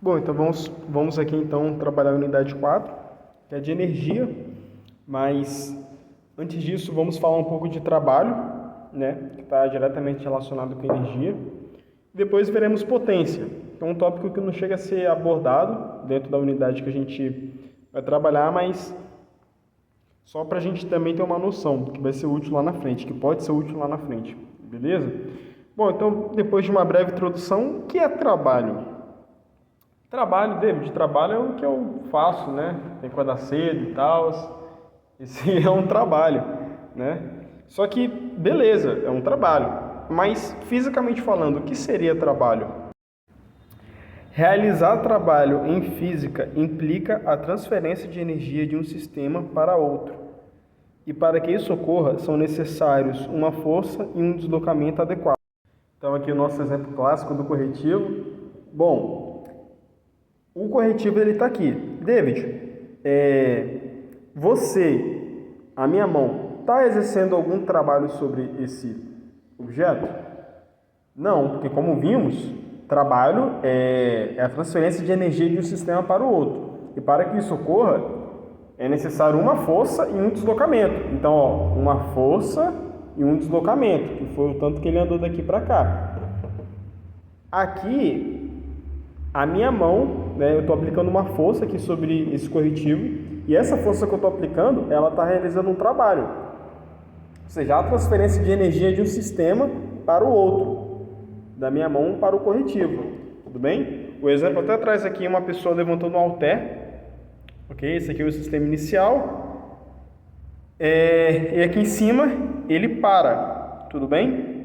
Bom, então vamos aqui então trabalhar a unidade 4, que é de energia, mas antes disso vamos falar um pouco de trabalho, né, que está diretamente relacionado com energia. Depois veremos potência, que é um tópico que não chega a ser abordado dentro da unidade que a gente vai trabalhar, mas só para a gente também ter uma noção, que vai ser útil lá na frente, que pode ser útil lá na frente, beleza? Bom, então depois de uma breve introdução, o que é trabalho? Trabalho, David, trabalho é o que eu faço, né? Tem que acordar cedo e tal. Esse é um trabalho, né? Só que, beleza, é um trabalho. Mas, fisicamente falando, o que seria trabalho? Realizar trabalho em física implica a transferência de energia de um sistema para outro. E para que isso ocorra, são necessários uma força e um deslocamento adequado. Então, aqui o nosso exemplo clássico do corretivo. Bom, o corretivo ele está aqui. David, você, a minha mão, está exercendo algum trabalho sobre esse objeto? Não, porque como vimos, trabalho é a transferência de energia de um sistema para o outro. E para que isso ocorra, é necessário uma força e um deslocamento. Então, ó, uma força e um deslocamento, que foi o tanto que ele andou daqui para cá. Aqui, a minha mão, né, eu estou aplicando uma força aqui sobre esse corretivo, e essa força que eu estou aplicando, ela está realizando um trabalho. Ou seja, a transferência de energia de um sistema para o outro, da minha mão para o corretivo. Tudo bem? O exemplo até traz aqui uma pessoa levantando um halter. Ok? Esse aqui é o sistema inicial. E aqui em cima, ele para. Tudo bem?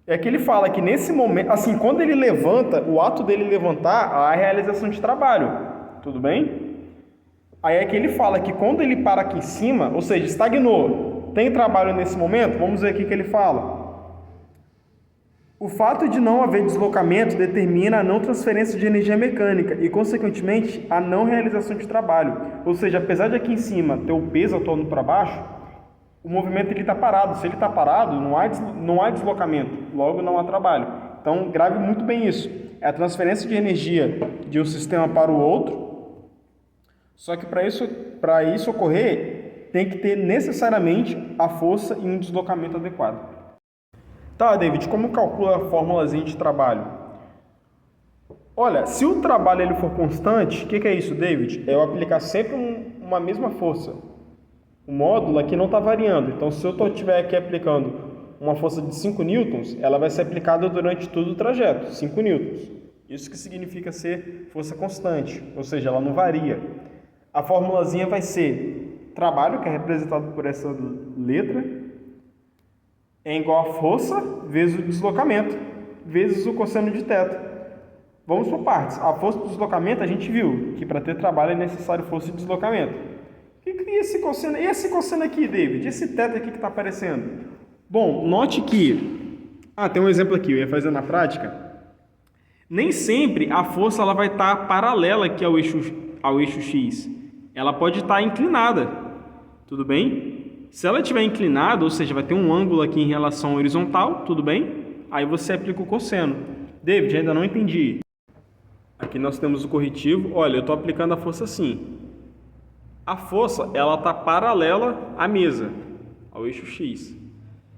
É que ele fala que nesse momento, assim, quando ele levanta, o ato dele levantar, a realização de trabalho, tudo bem? Aí é que ele fala que quando ele para aqui em cima, ou seja, estagnou, tem trabalho nesse momento? Vamos ver aqui o que ele fala. O fato de não haver deslocamento determina a não transferência de energia mecânica e, consequentemente, a não realização de trabalho. Ou seja, apesar de aqui em cima ter o peso atuando para baixo, o movimento está parado. Se ele está parado, não há deslocamento, logo não há trabalho. Então, grave muito bem isso. É a transferência de energia de um sistema para o outro, só que para isso ocorrer, tem que ter necessariamente a força e um deslocamento adequado. Tá, David, como calcula a formulazinha de trabalho? Olha, se o trabalho ele for constante, o que é isso, David? É eu aplicar sempre uma mesma força. O módulo aqui não está variando, então se eu estiver aqui aplicando uma força de 5 newtons, ela vai ser aplicada durante todo o trajeto, 5 newtons. Isso que significa ser força constante, ou seja, ela não varia. A formulazinha vai ser trabalho, que é representado por essa letra, é igual a força vezes o deslocamento, vezes o cosseno de θ. Vamos por partes. A força do deslocamento, a gente viu que para ter trabalho é necessário força de deslocamento. E esse cosseno? E esse cosseno aqui, David? E esse θ aqui que está aparecendo? Bom, note que... tem um exemplo aqui, eu ia fazer na prática. Nem sempre a força ela vai estar paralela aqui ao eixo X. Ela pode estar inclinada. Tudo bem? Se ela estiver inclinada, ou seja, vai ter um ângulo aqui em relação à horizontal, tudo bem? Aí você aplica o cosseno. David, ainda não entendi. Aqui nós temos o corretivo. Olha, eu estou aplicando a força assim. A força, ela está paralela à mesa, ao eixo X.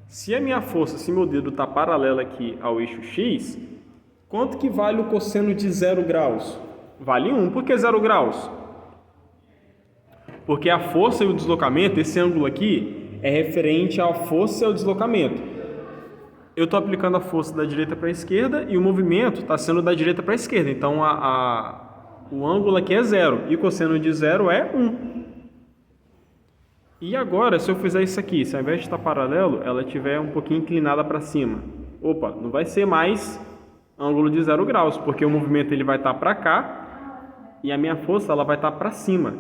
Se a minha força, se meu dedo está paralelo aqui ao eixo X, quanto que vale o cosseno de 0 graus? Vale 1. Por que 0 graus? Porque a força e o deslocamento, esse ângulo aqui, é referente à força e ao deslocamento. Eu estou aplicando a força da direita para a esquerda e o movimento está sendo da direita para a esquerda. Então, o ângulo aqui é 0 e o cosseno de 0 é 1. E agora, se eu fizer isso aqui, se ao invés de estar paralelo, ela estiver um pouquinho inclinada para cima. Opa, não vai ser mais ângulo de 0 graus, porque o movimento ele vai estar para cá e a minha força ela vai estar para cima.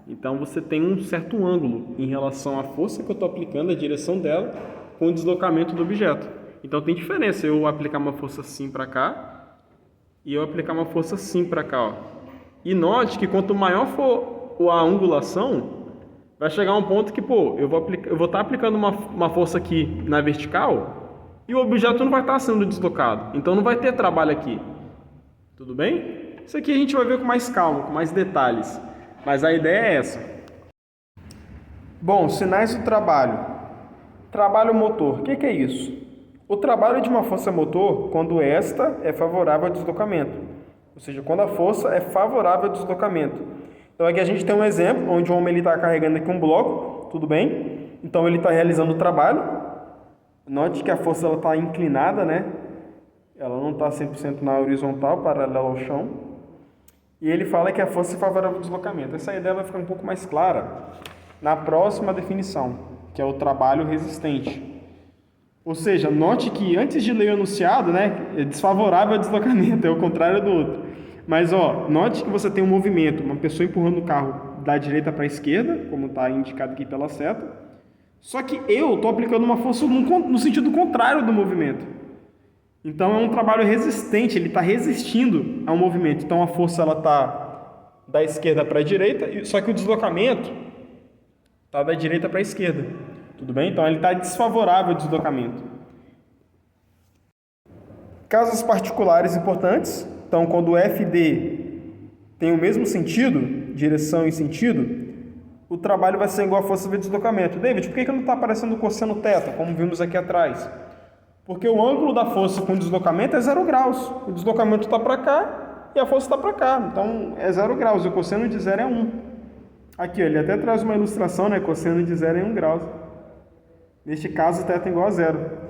Então, você tem um certo ângulo em relação à força que eu estou aplicando, a direção dela, com o deslocamento do objeto. Então, tem diferença eu aplicar uma força assim para cá e eu aplicar uma força assim para cá. Ó. E note que quanto maior for a angulação, vai chegar um ponto que, eu vou estar aplicando uma força aqui na vertical e o objeto não vai estar sendo deslocado. Então, não vai ter trabalho aqui. Tudo bem? Isso aqui a gente vai ver com mais calma, com mais detalhes. Mas a ideia é essa. Bom, sinais do trabalho. Trabalho motor. O que é isso? O trabalho de uma força motor quando esta é favorável ao deslocamento. Ou seja, quando a força é favorável ao deslocamento. Então aqui a gente tem um exemplo onde o homem está carregando aqui um bloco, tudo bem? Então ele está realizando o trabalho. Note que a força está inclinada, né? Ela não está 100% na horizontal, paralela ao chão. E ele fala que a força é favorável ao deslocamento. Essa ideia vai ficar um pouco mais clara na próxima definição, que é o trabalho resistente. Ou seja, note que antes de ler o enunciado, né, é desfavorável ao deslocamento, é o contrário do outro. Mas, note que você tem um movimento, uma pessoa empurrando o carro da direita para a esquerda, como está indicado aqui pela seta, só que eu estou aplicando uma força no sentido contrário do movimento. Então, é um trabalho resistente, ele está resistindo ao movimento. Então, a força está da esquerda para a direita, só que o deslocamento está da direita para a esquerda. Tudo bem? Então, ele está desfavorável ao deslocamento. Casos particulares importantes. Então, quando o FD tem o mesmo sentido, direção e sentido, o trabalho vai ser igual à força vezes deslocamento. David, por que não está aparecendo o cosseno θ, como vimos aqui atrás? Porque o ângulo da força com o deslocamento é 0 graus. O deslocamento está para cá e a força está para cá. Então, é 0 graus. E o cosseno de 0 é 1. Aqui, ele até traz uma ilustração, né? Cosseno de 0 é 1 graus. Neste caso, θ é igual a 0.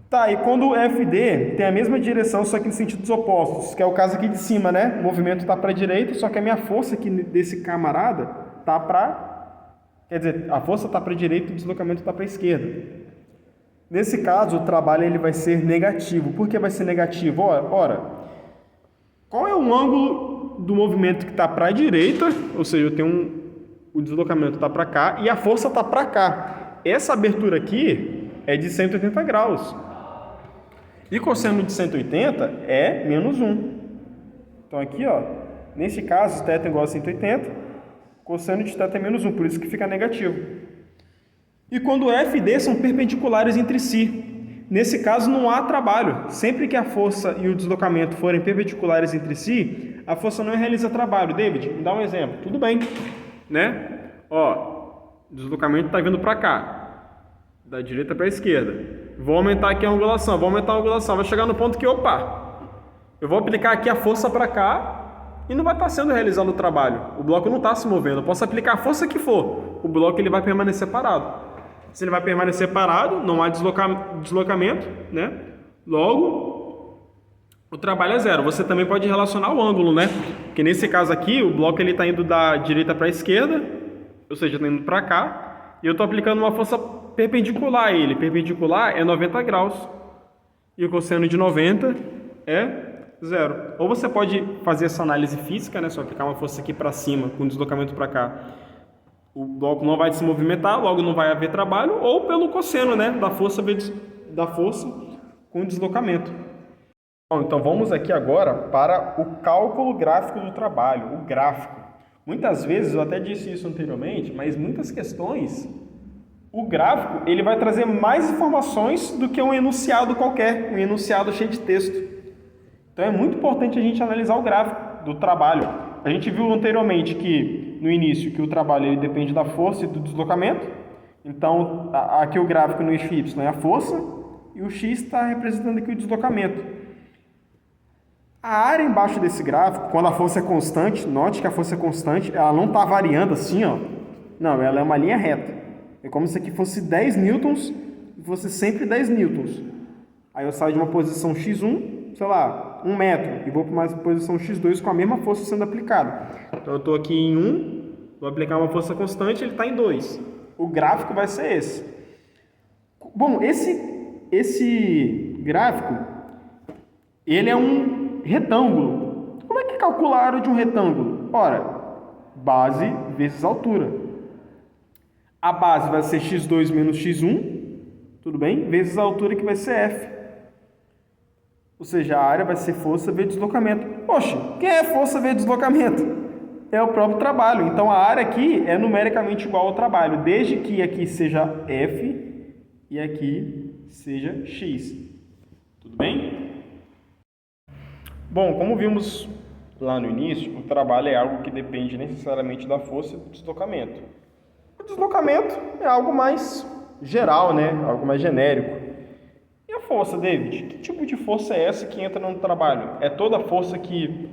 Tá, e quando o FD tem a mesma direção, só que em sentidos opostos, que é o caso aqui de cima, né? O movimento está para a direita, só que a minha força aqui desse camarada está para... Quer dizer, a força está para a direita e o deslocamento está para a esquerda. Nesse caso, o trabalho ele vai ser negativo. Por que vai ser negativo? Ora, qual é o ângulo do movimento que está para a direita? Ou seja, eu tenho o deslocamento está para cá e a força está para cá. Essa abertura aqui é de 180 graus. E cosseno de 180 é menos 1. Então aqui, nesse caso, θ é igual a 180, cosseno de θ é menos 1, por isso que fica negativo. E quando F e D são perpendiculares entre si, nesse caso não há trabalho. Sempre que a força e o deslocamento forem perpendiculares entre si, a força não realiza trabalho. David, me dá um exemplo. Tudo bem, né? O deslocamento está vindo para cá, da direita para a esquerda. Vou aumentar aqui a angulação, vai chegar no ponto que, eu vou aplicar aqui a força para cá e não vai estar sendo realizado o trabalho. O bloco não está se movendo, eu posso aplicar a força que for, o bloco ele vai permanecer parado. Se ele vai permanecer parado, não há deslocamento, né? Logo, o trabalho é 0. Você também pode relacionar o ângulo, né? Porque nesse caso aqui, o bloco ele está indo da direita para a esquerda, ou seja, está indo para cá, e eu estou aplicando uma força perpendicular a ele. Perpendicular é 90 graus. E o cosseno de 90 é 0. Ou você pode fazer essa análise física, né? Só aplicar uma força aqui para cima, com deslocamento para cá. O bloco não vai se movimentar, logo não vai haver trabalho. Ou pelo cosseno, né? Da força com deslocamento. Bom, então vamos aqui agora para o cálculo gráfico do trabalho, o gráfico. Muitas vezes, eu até disse isso anteriormente, mas muitas questões... O gráfico ele vai trazer mais informações do que um enunciado qualquer, um enunciado cheio de texto. Então é muito importante a gente analisar o gráfico do trabalho. A gente viu anteriormente que no início que o trabalho ele depende da força e do deslocamento. Então aqui o gráfico no eixo Y é a força e o X está representando aqui o deslocamento. A área embaixo desse gráfico, quando a força é constante, note que a força é constante, ela não está variando assim, Não, ela é uma linha reta. É como se aqui fosse 10 newtons e fosse sempre 10 newtons. Aí eu saio de uma posição x1, sei lá, 1 metro, e vou para uma posição x2 com a mesma força sendo aplicada. Então eu estou aqui em 1, vou aplicar uma força constante, ele está em 2. O gráfico vai ser esse. Bom, esse gráfico, ele é um retângulo. Como é que calcula a área de um retângulo? Ora, base vezes altura. A base vai ser x2 menos x1, tudo bem? Vezes a altura que vai ser F. Ou seja, a área vai ser força vezes deslocamento. Poxa, quem é força vezes deslocamento? É o próprio trabalho. Então, a área aqui é numericamente igual ao trabalho, desde que aqui seja F e aqui seja X. Tudo bem? Bom, como vimos lá no início, o trabalho é algo que depende necessariamente da força e do deslocamento. O deslocamento é algo mais geral, né? Algo mais genérico. E a força, David? Que tipo de força é essa que entra no trabalho? É toda a força que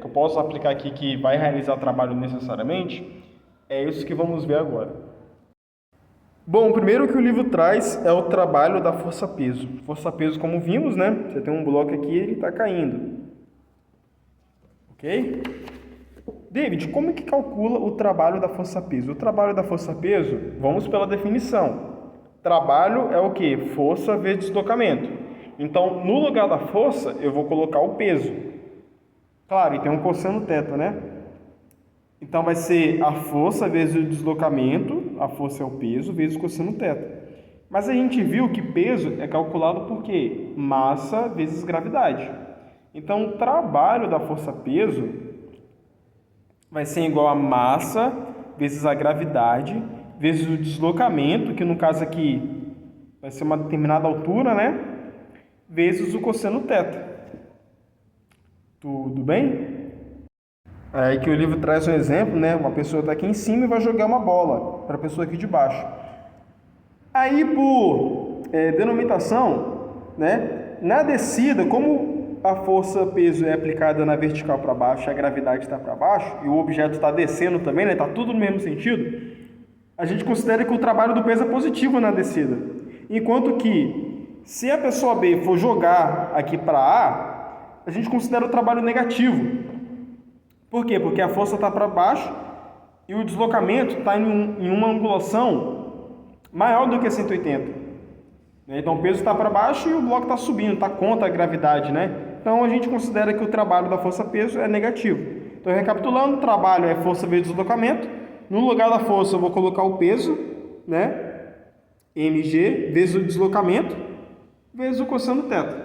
eu posso aplicar aqui que vai realizar o trabalho necessariamente? É isso que vamos ver agora. Bom, o primeiro que o livro traz é o trabalho da força-peso. Força-peso, como vimos, né? Você tem um bloco aqui e ele está caindo. Ok? David, como é que calcula o trabalho da força-peso? O trabalho da força-peso, vamos pela definição. Trabalho é o quê? Força vezes deslocamento. Então, no lugar da força, eu vou colocar o peso. Claro, e tem um cosseno θ, né? Então, vai ser a força vezes o deslocamento, a força é o peso, vezes o cosseno θ. Mas a gente viu que peso é calculado por quê? Massa vezes gravidade. Então, o trabalho da força-peso vai ser igual a massa vezes a gravidade, vezes o deslocamento, que no caso aqui vai ser uma determinada altura, né? Vezes o cosseno θ. Tudo bem? Aí que o livro traz um exemplo, né? Uma pessoa está aqui em cima e vai jogar uma bola para a pessoa aqui de baixo. Aí, por denomitação, né? Na descida, como a força-peso é aplicada na vertical para baixo, a gravidade está para baixo, e o objeto está descendo também, né? Está tudo no mesmo sentido, a gente considera que o trabalho do peso é positivo na descida. Enquanto que, se a pessoa B for jogar aqui para A gente considera o trabalho negativo. Por quê? Porque a força está para baixo e o deslocamento está em uma angulação maior do que 180. Então o peso está para baixo e o bloco está subindo, está contra a gravidade, né? Então a gente considera que o trabalho da força-peso é negativo. Então, recapitulando, o trabalho é força vezes deslocamento. No lugar da força eu vou colocar o peso, né? mg vezes o deslocamento vezes o cosseno θ.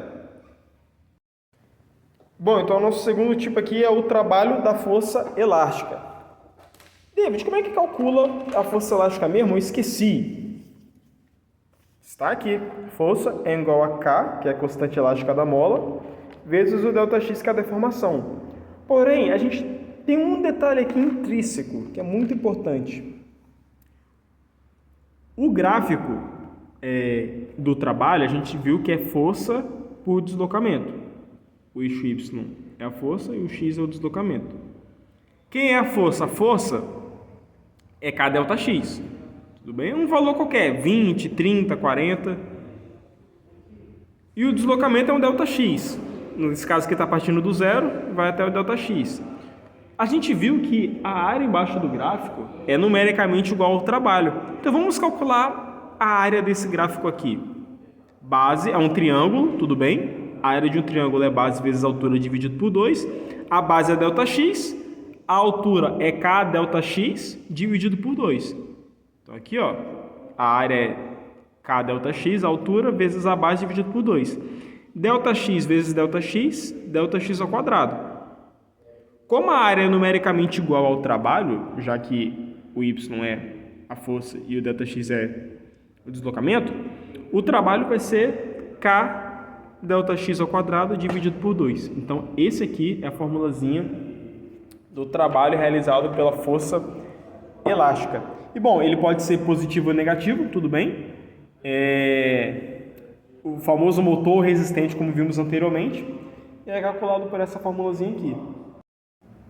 Bom, então o nosso segundo tipo aqui é o trabalho da força elástica. David, como é que calcula a força elástica mesmo? Eu esqueci. Está aqui. Força é igual a K, que é a constante elástica da mola, vezes o ΔX, que é a deformação. Porém, a gente tem um detalhe aqui intrínseco, que é muito importante. O gráfico do trabalho, a gente viu que é força por deslocamento. O eixo Y é a força e o X é o deslocamento. Quem é a força? A força é K ΔX. Tudo bem? É um valor qualquer, 20, 30, 40. E o deslocamento é um ΔX. Nesse caso aqui está partindo do zero, vai até o ΔX. A gente viu que a área embaixo do gráfico é numericamente igual ao trabalho. Então vamos calcular a área desse gráfico aqui. Base é um triângulo, tudo bem? A área de um triângulo é base vezes a altura dividido por 2. A base é ΔX. A altura é K ΔX dividido por 2. Então aqui, ó, a área é K ΔX, a altura, vezes a base dividido por 2. ΔX vezes ΔX, ΔX ao quadrado. Como a área é numericamente igual ao trabalho, já que o Y é a força e o ΔX é o deslocamento, o trabalho vai ser K ΔX ao quadrado dividido por 2. Então, esse aqui é a formulazinha do trabalho realizado pela força elástica. E, bom, ele pode ser positivo ou negativo, tudo bem. O famoso motor resistente, como vimos anteriormente, é calculado por essa formulazinha aqui.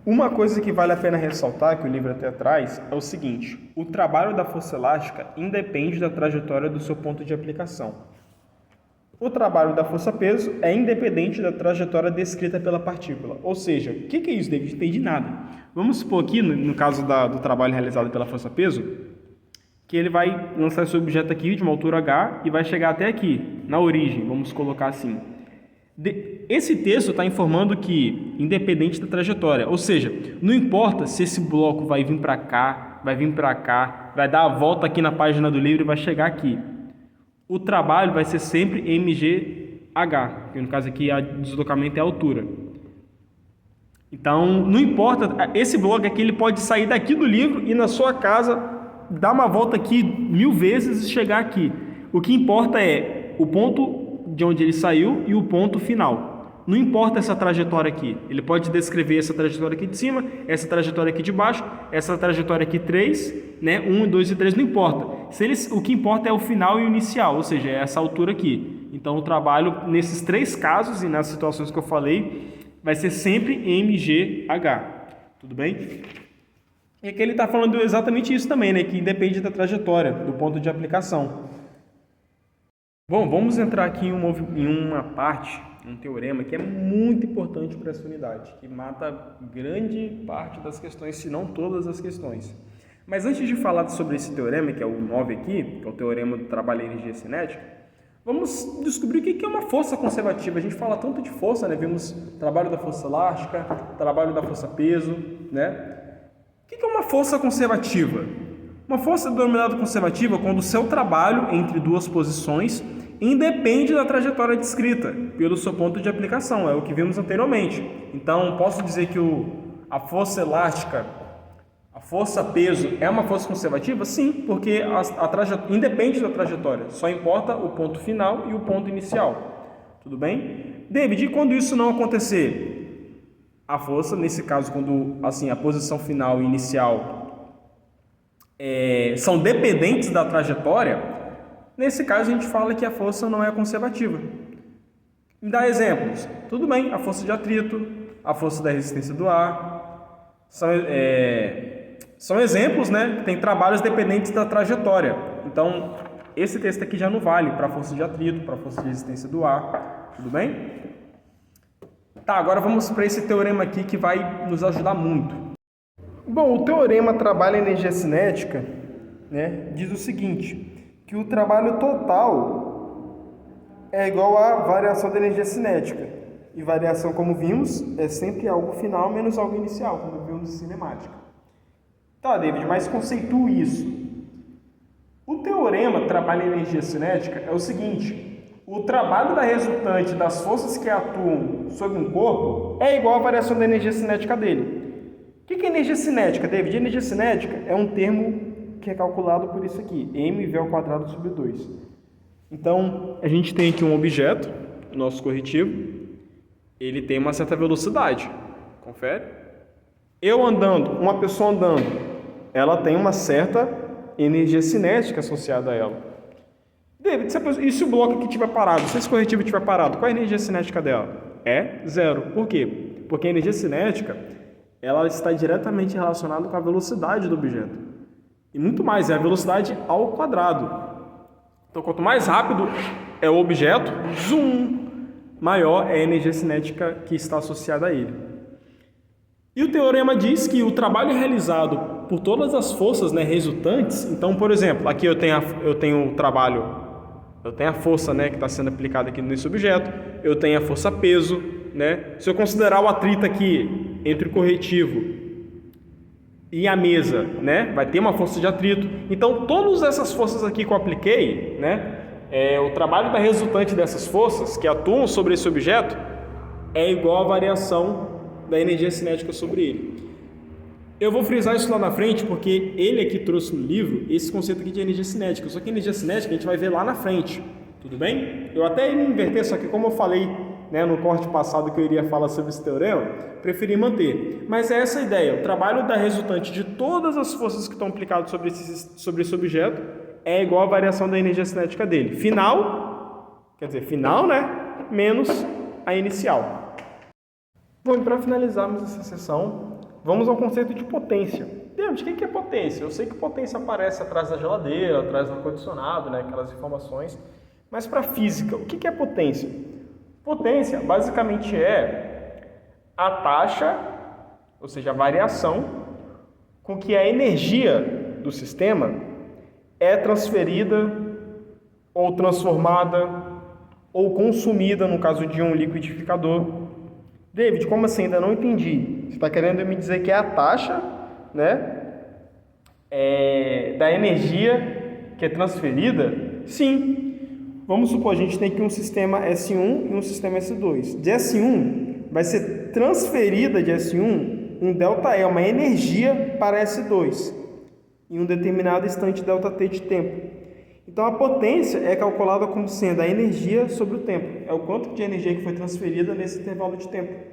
Uma coisa que vale a pena ressaltar, que o livro até traz, é o seguinte: o trabalho da força elástica independe da trajetória do seu ponto de aplicação. O trabalho da força-peso é independente da trajetória descrita pela partícula. Ou seja, o que é isso, David? Não entendi nada. Vamos supor aqui, no caso do trabalho realizado pela força-peso, que ele vai lançar esse objeto aqui de uma altura h e vai chegar até aqui, na origem, vamos colocar assim. Esse texto está informando que, independente da trajetória, ou seja, não importa se esse bloco vai vir para cá, vai dar a volta aqui na página do livro e vai chegar aqui. O trabalho vai ser sempre mgh, que no caso aqui o deslocamento é a altura. Então, não importa, esse bloco aqui ele pode sair daqui do livro e na sua casa dar uma volta aqui 1000 vezes e chegar aqui. O que importa é o ponto de onde ele saiu e o ponto final. não importa essa trajetória aqui. Ele pode descrever essa trajetória aqui de cima, essa trajetória aqui de baixo, essa trajetória aqui 3, né? 1, 2 e 3, não importa. O que importa é o final e o inicial, ou seja, é essa altura aqui. Então, o trabalho nesses 3 casos e nas situações que eu falei, vai ser sempre MGH. Tudo bem? E aqui ele está falando exatamente isso também, né? Que independe da trajetória, do ponto de aplicação. Bom, vamos entrar aqui em uma parte, um teorema que é muito importante para essa unidade, que mata grande parte das questões, se não todas as questões. Mas antes de falar sobre esse teorema, que é o 9 aqui, que é o teorema do trabalho e energia cinética, vamos descobrir o que é uma força conservativa. A gente fala tanto de força, né? Vimos trabalho da força elástica, trabalho da força peso, né? O que é uma força conservativa? Uma força é denominada conservativa quando o seu trabalho entre duas posições independe da trajetória descrita pelo seu ponto de aplicação, é o que vimos anteriormente. Então, posso dizer que a força elástica, a força peso é uma força conservativa? Sim, porque independe da trajetória, só importa o ponto final e o ponto inicial. Tudo bem? David, e quando isso não acontecer? A força, nesse caso, quando assim, a posição final e inicial são dependentes da trajetória, nesse caso a gente fala que a força não é conservativa. Me dá exemplos. Tudo bem, a força de atrito, a força da resistência do ar, são exemplos, né? Tem trabalhos dependentes da trajetória. Então, esse texto aqui já não vale para a força de atrito, para a força de resistência do ar. Tudo bem? Tá, agora vamos para esse teorema aqui que vai nos ajudar muito. Bom, o teorema trabalho e energia cinética, né, diz o seguinte, que o trabalho total é igual à variação da energia cinética. E variação, como vimos, é sempre algo final menos algo inicial, como vimos em cinemática. Tá, David, mas conceitue isso. O teorema trabalho e energia cinética é o seguinte: o trabalho da resultante das forças que atuam sobre um corpo é igual à variação da energia cinética dele. O que é energia cinética, David? Energia cinética é um termo que é calculado por isso aqui, mv² sobre 2. Então, a gente tem aqui um objeto, nosso corretivo, ele tem uma certa velocidade, confere? Eu andando, uma pessoa andando, ela tem uma certa energia cinética associada a ela. David, e se o bloco aqui estiver parado, se esse corretivo estiver parado, qual é a energia cinética dela? É zero. Por quê? Porque a energia cinética, ela está diretamente relacionada com a velocidade do objeto. E muito mais, é a velocidade ao quadrado. Então, quanto mais rápido é o objeto, maior é a energia cinética que está associada a ele. E o teorema diz que o trabalho é realizado por todas as forças, né, resultantes. Então, por exemplo, aqui eu tenho o trabalho, eu tenho a força, né, que está sendo aplicada aqui nesse objeto, eu tenho a força peso, né? Se eu considerar o atrito aqui entre o corretivo e a mesa, né, vai ter uma força de atrito. Então, todas essas forças aqui que eu apliquei, né, o trabalho da resultante dessas forças que atuam sobre esse objeto é igual à variação da energia cinética sobre ele. Eu vou frisar isso lá na frente porque ele aqui trouxe no livro esse conceito aqui de energia cinética. Só que energia cinética a gente vai ver lá na frente, tudo bem? Eu até ia inverter, só que como eu falei, né, no corte passado que eu iria falar sobre esse teorema, preferi manter. Mas é essa a ideia, o trabalho da resultante de todas as forças que estão aplicadas sobre esse objeto é igual à variação da energia cinética dele. Final, né, menos a inicial. Bom, e para finalizarmos essa sessão, vamos ao conceito de potência. Deus, o que é potência? Eu sei que potência aparece atrás da geladeira, atrás do ar-condicionado, né, aquelas informações. Mas para a física, o que é potência? Potência basicamente é a taxa, ou seja, a variação com que a energia do sistema é transferida ou transformada ou consumida, no caso de um liquidificador. David, como assim? Ainda não entendi. Você está querendo me dizer que é a taxa, né, da energia que é transferida? Sim. Vamos supor, a gente tem aqui um sistema S1 e um sistema S2. De S1 vai ser transferida de S1 um ΔE, uma energia para S2, em um determinado instante ΔT de tempo. Então a potência é calculada como sendo a energia sobre o tempo. É o quanto de energia que foi transferida nesse intervalo de tempo.